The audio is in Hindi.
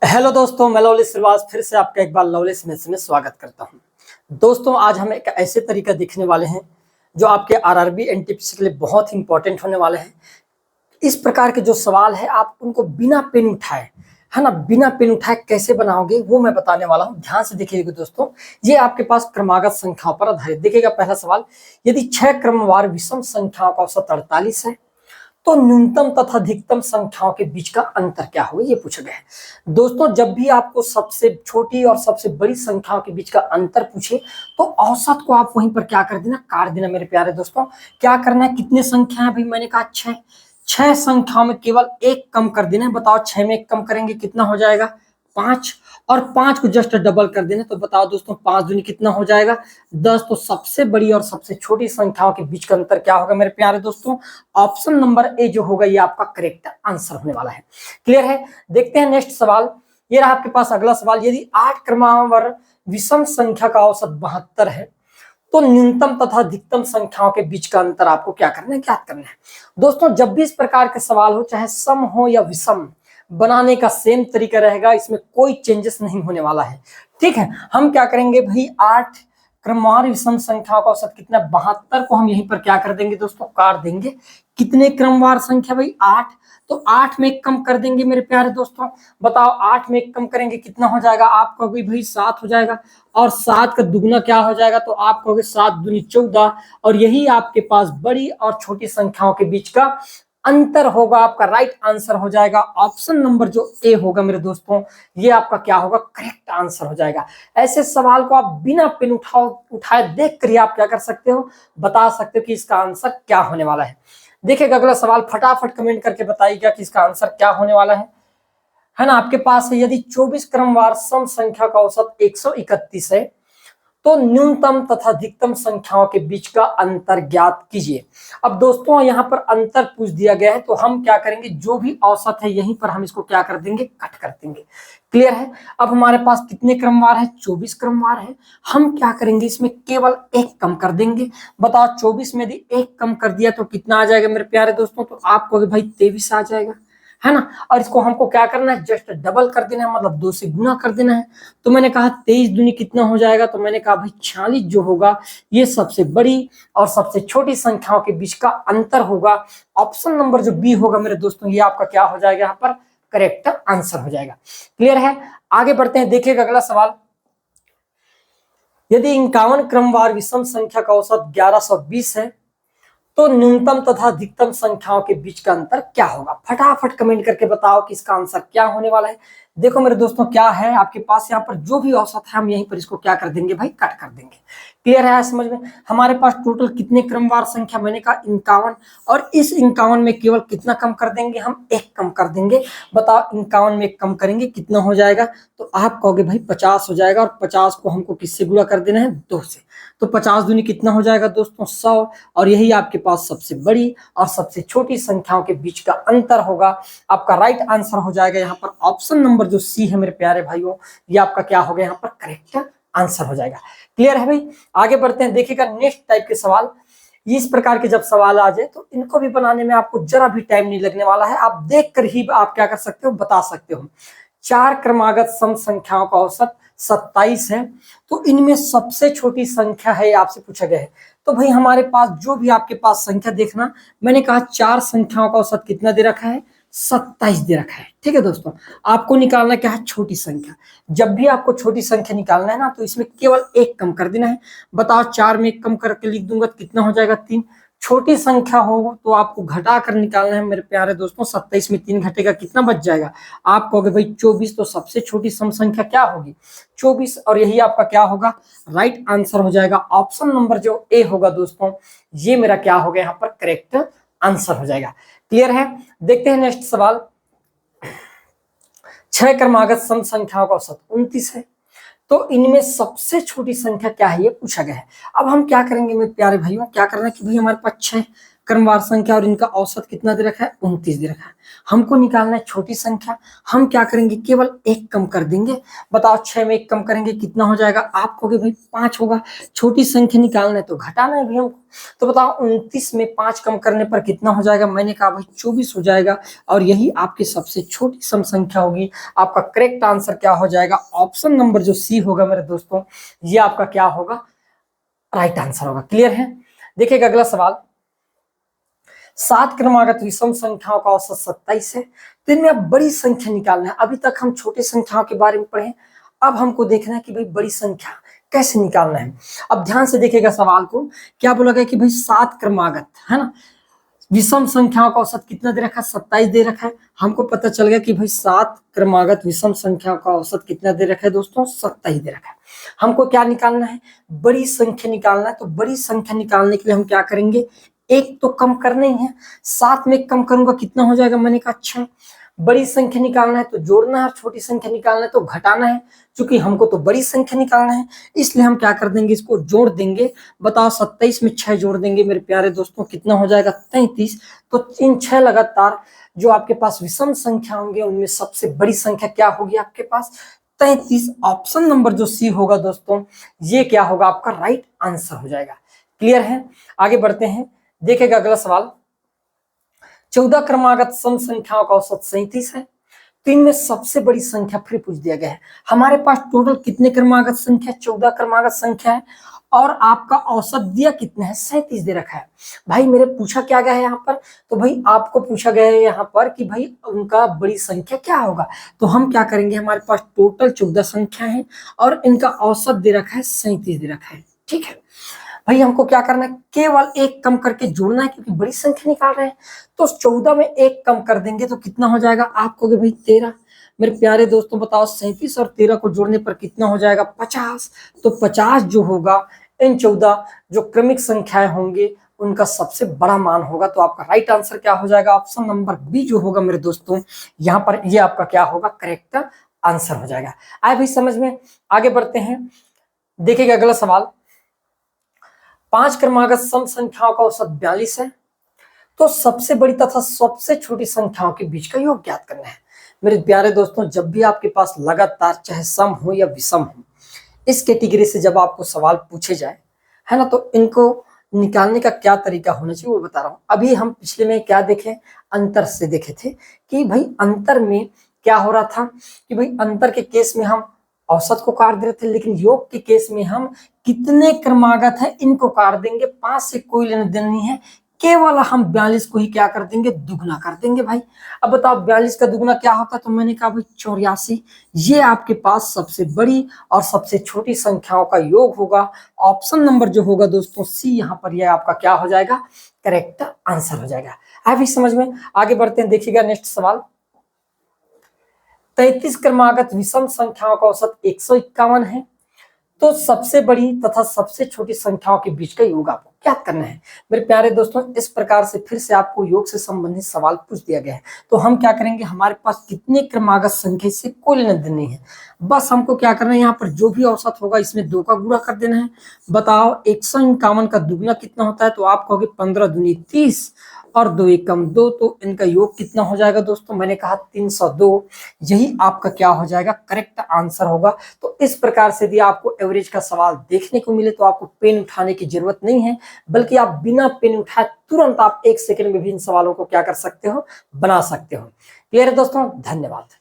हेलो दोस्तों, मैं लवली श्रीवास फिर से आपका एक बार लवली मैथ्स में स्वागत करता हूं। दोस्तों, आज हम एक ऐसे तरीका देखने वाले हैं जो आपके आरआरबी एनटीपीसी के लिए बहुत ही इंपॉर्टेंट होने वाले हैं। इस प्रकार के जो सवाल है आप उनको बिना पेन उठाए, है ना, बिना पेन उठाए कैसे बनाओगे वो मैं बताने वाला हूं। ध्यान से देखिएगा दोस्तों, ये आपके पास क्रमागत संख्याओं पर आधारित। देखिएगा पहला सवाल, यदि 6 क्रमवार विषम संख्याओं का औसत 48 है तो न्यूनतम तथा अधिकतम संख्याओं के बीच का अंतर क्या होगा, ये पूछा गया है। दोस्तों, जब भी आपको सबसे छोटी और सबसे बड़ी संख्याओं के बीच का अंतर पूछे तो औसत को आप वहीं पर क्या कर देना, काट देना। मेरे प्यारे दोस्तों, क्या करना है, कितने संख्या है भाई, मैंने कहा 6। 6 संख्याओं में केवल एक कम कर देना है। बताओ 6 में एक कम करेंगे कितना हो जाएगा, 5। और 5 को जस्ट डबल कर देना, तो बताओ दोस्तों 5 दूनी कितना हो जाएगा, 10। तो सबसे बड़ी और सबसे छोटी संख्याओं के बीच का अंतर क्या होगा मेरे प्यारे दोस्तों, ऑप्शन नंबर ए जो होगा ये आपका करेक्ट आंसर होने वाला है। क्लियर है। देखते हैं नेक्स्ट सवाल, ये रहा आपके पास अगला सवाल। यदि 8 क्रमवार विषम संख्या का औसत 72 है तो न्यूनतम तथा अधिकतम संख्याओं के बीच का अंतर आपको क्या करना है, ज्ञात करना है। दोस्तों, जब भी इस प्रकार के सवाल हो, चाहे सम हो या विषम, बनाने का सेम तरीका रहेगा, इसमें कोई चेंजेस नहीं होने वाला है। ठीक है, हम क्या करेंगे भाई, 8 क्रमवार विषम संख्याओं का औसत कितना, 72 को हम यहीं पर क्या कर देंगे दोस्तों, काट देंगे। कितने क्रमवार संख्या भाई, 8। तो 8 में एक कम कर देंगे मेरे प्यारे दोस्तों। बताओ 8 में एक कम करेंगे कितना हो जाएगा, आप कहोगे भाई 7 हो जाएगा। और 7 का दुगना क्या हो जाएगा, तो आप कहोगे 7 दूनी 14। और यही आपके पास बड़ी और छोटी संख्याओं के बीच का अंतर होगा। आपका राइट आंसर हो जाएगा ऑप्शन नंबर जो ए होगा मेरे दोस्तों, ये आपका क्या होगा, करेक्ट आंसर हो जाएगा। ऐसे सवाल को आप बिना पेन उठाए देख कर आप क्या कर सकते हो, बता सकते हो कि इसका आंसर क्या होने वाला है। देखिएगा अगला सवाल, फटाफट कमेंट करके बताइएगा कि इसका आंसर क्या होने वाला है ना। आपके पास है, यदि 24 क्रमवार सम संख्या का औसत 131 है तो न्यूनतम तथा अधिकतम संख्याओं के बीच का अंतर ज्ञात कीजिए। अब दोस्तों यहाँ पर अंतर पूछ दिया गया है, तो हम क्या करेंगे, जो भी औसत है यहीं पर हम इसको क्या कर देंगे, कट कर देंगे। क्लियर है। अब हमारे पास कितने क्रमवार है, 24 क्रमवार है। हम क्या करेंगे, इसमें केवल एक कम कर देंगे। बताओ 24 में यदि एक कम कर दिया तो कितना आ जाएगा मेरे प्यारे दोस्तों, तो आप कहोगे भाई 23 आ जाएगा, है ना। और इसको हमको क्या करना है, जस्ट डबल कर देना है, मतलब 2 से गुना कर देना है। तो मैंने कहा 23 दूनी कितना हो जाएगा, तो मैंने कहा भाई 46 जो होगा ये सबसे बड़ी और सबसे छोटी संख्याओं के बीच का अंतर होगा। ऑप्शन नंबर जो बी होगा मेरे दोस्तों, ये आपका क्या हो जाएगा, यहाँ पर करेक्ट आंसर हो जाएगा। क्लियर है। आगे बढ़ते हैं, देखिएगा अगला सवाल, यदि 51 क्रमवार विषम संख्या का औसत 1120 है तो न्यूनतम तथा अधिकतम संख्याओं के बीच का अंतर क्या होगा। फटाफट कमेंट करके बताओ कि इसका आंसर क्या होने वाला है। देखो मेरे दोस्तों, क्या है आपके पास यहाँ पर जो भी औसत है हम यहीं पर इसको क्या कर देंगे भाई, कट कर देंगे। क्लियर है समझ में। हमारे पास टोटल कितने क्रमवार संख्या, मैंने कहा 51। और इस 51 में केवल कितना कम कर देंगे, हम एक कम कर देंगे। बताओ 51 में एक कम करेंगे कितना हो जाएगा, तो आप कहोगे भाई 50 हो जाएगा। और 50 को हमको किससे गुणा कर देना है, 2 से। तो 50 दूनी कितना हो जाएगा दोस्तों, 100। और यही आपके पास सबसे बड़ी और सबसे छोटी संख्याओं के बीच का अंतर होगा। आपका राइट आंसर हो जाएगा यहाँ पर ऑप्शन नंबर जो सी है मेरे प्यारे भाइयों, ये आपका क्या हो गया, यहाँ पर करेक्ट आंसर हो जाएगा। क्लियर है भाई। आगे बढ़ते हैं, देखिएगा नेक्स्ट टाइप के सवाल। इस प्रकार के जब सवाल आ जाए तो इनको भी बनाने में आपको जरा भी टाइम नहीं लगने वाला है। आप देख कर ही आप क्या कर सकते हो, बता सकते हो। 4 क्रमागत सम संख्याओं का औसत 27 है तो इनमें सबसे छोटी संख्या है, आपसे पूछा गया है। तो भाई हमारे पास जो भी आपके पास संख्या देखना, मैंने कहा 4 संख्याओं का औसत कितना दे रखा है, 27 दे रखा है। ठीक है दोस्तों, आपको निकालना क्या है, छोटी संख्या। जब भी आपको छोटी संख्या निकालना है ना, तो इसमें केवल एक कम कर देना है। बताओ 4 में एक कम करके लिख दूंगा तो कितना हो जाएगा, 3। छोटी संख्या हो तो आपको घटा कर निकालना है मेरे प्यारे दोस्तों। 27 में 3 घटेगा कितना बच जाएगा, आप कहोगे भाई 24। तो सबसे छोटी सम संख्या क्या होगी, 24। और यही आपका क्या होगा, राइट आंसर हो जाएगा। ऑप्शन नंबर जो ए होगा दोस्तों, ये मेरा क्या होगा, यहाँ पर करेक्ट आंसर हो जाएगा। क्लियर है। देखते हैं नेक्स्ट सवाल, 6 क्रमागत सम संख्याओं का औसत 29 है तो इनमें सबसे छोटी संख्या क्या है, ये पूछा गया है। अब हम क्या करेंगे मेरे प्यारे भाइयों, क्या करना है कि भाई हमारे पास 6 क्रमवार संख्या और इनका औसत कितना दे रखा है, 29 दे रखा है। हमको निकालना है छोटी संख्या। हम क्या करेंगे, केवल एक कम कर देंगे। बताओ 6 में एक कम करेंगे कितना हो जाएगा, आप कहोगे भाई 5 होगा। छोटी संख्या निकालना है तो घटाना है भी हमको। तो बताओ 29 में 5 कम करने पर कितना हो जाएगा, मैंने कहा भाई 24 हो जाएगा। और यही आपकी सबसे छोटी सम संख्या होगी। आपका करेक्ट आंसर क्या हो जाएगा, ऑप्शन नंबर जो सी होगा मेरे दोस्तों, ये आपका क्या होगा, राइट आंसर होगा। क्लियर है। देखिएगा अगला सवाल, 7 क्रमागत विषम संख्याओं का औसत 27 है। तो इनमें अब बड़ी संख्या निकालना है। अभी तक हम छोटी संख्याओं के बारे में पढ़े, अब हमको देखना है कि भाई बड़ी संख्या कैसे निकालना है। अब ध्यान से देखिएगा सवाल को, क्या बोला गया कि भाई 7 क्रमागत है ना, विषम संख्याओं का औसत कितना दे रखा है, 27 दे रखा है। हमको पता चल गया कि भाई 7 क्रमागत विषम संख्याओं का औसत कितना दे रखा है दोस्तों, 27 दे रखा है। हमको क्या निकालना है, बड़ी संख्या निकालना है। तो बड़ी संख्या निकालने के लिए हम क्या करेंगे, एक तो कम करना ही है। 7 में कम करूंगा कितना हो जाएगा, मैंने कहा 6। बड़ी संख्या निकालना है तो जोड़ना है, छोटी संख्या निकालना है तो घटाना है। क्योंकि हमको तो बड़ी संख्या निकालना है, इसलिए हम क्या कर देंगे, इसको जोड़ देंगे। बताओ 27 में 6 जोड़ देंगे मेरे प्यारे दोस्तों, कितना हो जाएगा, 33। तो इन 6 लगातार जो आपके पास विषम संख्या होंगे उनमें सबसे बड़ी संख्या क्या होगी आपके पास, 33। ऑप्शन नंबर जो सी होगा दोस्तों, ये क्या होगा, आपका राइट आंसर हो जाएगा। क्लियर है। आगे बढ़ते हैं, देखेगा अगला सवाल, 14 क्रमागत सम संख्याओं का औसत 37 है। तो इनमें सबसे बड़ी संख्या फिर पूछ दिया गया है। हमारे पास टोटल कितने क्रमागत संख्या, 14 क्रमागत संख्या है, और आपका औसत दिया कितना है, 37 दे रखा है। भाई मेरे पूछा क्या गया है यहाँ पर, तो भाई आपको पूछा गया है यहाँ पर कि भाई उनका बड़ी संख्या क्या होगा। तो हम क्या करेंगे, हमारे पास टोटल 14 संख्या है और इनका औसत दे रखा है 37 दे रखा है। ठीक है भाई, हमको क्या करना है, केवल एक कम करके जोड़ना है, क्योंकि बड़ी संख्या निकाल रहे हैं। तो 14 में एक कम कर देंगे तो कितना हो जाएगा, आप कहोगे भाई 13। मेरे प्यारे दोस्तों बताओ 37 और 13 को जोड़ने पर कितना हो जाएगा, 50। तो 50 जो होगा इन 14 जो क्रमिक संख्याएं होंगे उनका सबसे बड़ा मान होगा। तो आपका राइट आंसर क्या हो जाएगा, ऑप्शन नंबर बी जो होगा मेरे दोस्तों, यहाँ पर ये आपका क्या होगा, करेक्ट आंसर हो जाएगा। आए भाई समझ में। आगे बढ़ते हैं, देखिएगा अगला सवाल, 5 क्रमागत सम संख्याओं का औसत 42 है। तो सबसे बड़ी तथा सबसे छोटी संख्याओं के बीच का योग ज्ञात करना है। मेरे प्यारे दोस्तों, जब भी आपके पास लगातार चाहे सम हो या विषम हो, इस कैटेगरी से जब आपको सवाल पूछे जाए, है ना, तो इनको निकालने का क्या तरीका होना चाहिए वो बता रहा हूं। अभी हम पिछले में क्या देखे, अंतर से देखे थे कि भाई अंतर में क्या हो रहा था कि भाई अंतर के केस में हम औसत को काट दे रहे थे, लेकिन योग के केस में हम कितने क्रमागत है इनको काट देंगे। 5 से कोई लेना देना नहीं है, केवल हम 42 को ही क्या कर देंगे, दुगना कर देंगे। भाई अब बताओ 42 का दुगना क्या होता है, तो मैंने कहा भाई 84। ये आपके पास सबसे बड़ी और सबसे छोटी संख्याओं का योग होगा। ऑप्शन नंबर जो होगा दोस्तों सी, यहाँ पर यह आपका क्या हो जाएगा, करेक्ट आंसर हो जाएगा। अभी समझ में। आगे बढ़ते हैं, देखिएगा नेक्स्ट सवाल, 33 क्रमागत विषम संख्याओं का औसत 151 है। तो सबसे बड़ी तथा सबसे छोटी संख्याओं के बीच का योग आपको ज्ञात करना है। मेरे प्यारे दोस्तों, इस प्रकार से फिर से आपको योग से संबंधित सवाल पूछ दिया गया है। तो हम क्या करेंगे, हमारे पास कितने क्रमागत संख्या से कोई लेना देना नहीं है, बस हमको क्या करना है, यहाँ पर जो भी औसत होगा इसमें 2 का गुणा कर देना है। बताओ 151 का दुगना कितना होता है, तो आप कहोगे 15 दूनी 30 और 2 एकम 2, तो इनका योग कितना हो जाएगा दोस्तों, मैंने कहा 302। यही आपका क्या हो जाएगा, करेक्ट आंसर होगा। तो इस प्रकार से यदि आपको एवरेज का सवाल देखने को मिले तो आपको पेन उठाने की जरूरत नहीं है, बल्कि आप बिना पेन उठाए तुरंत आप 1 सेकंड में भी इन सवालों को क्या कर सकते हो, बना सकते हो। क्लियर है दोस्तों, धन्यवाद।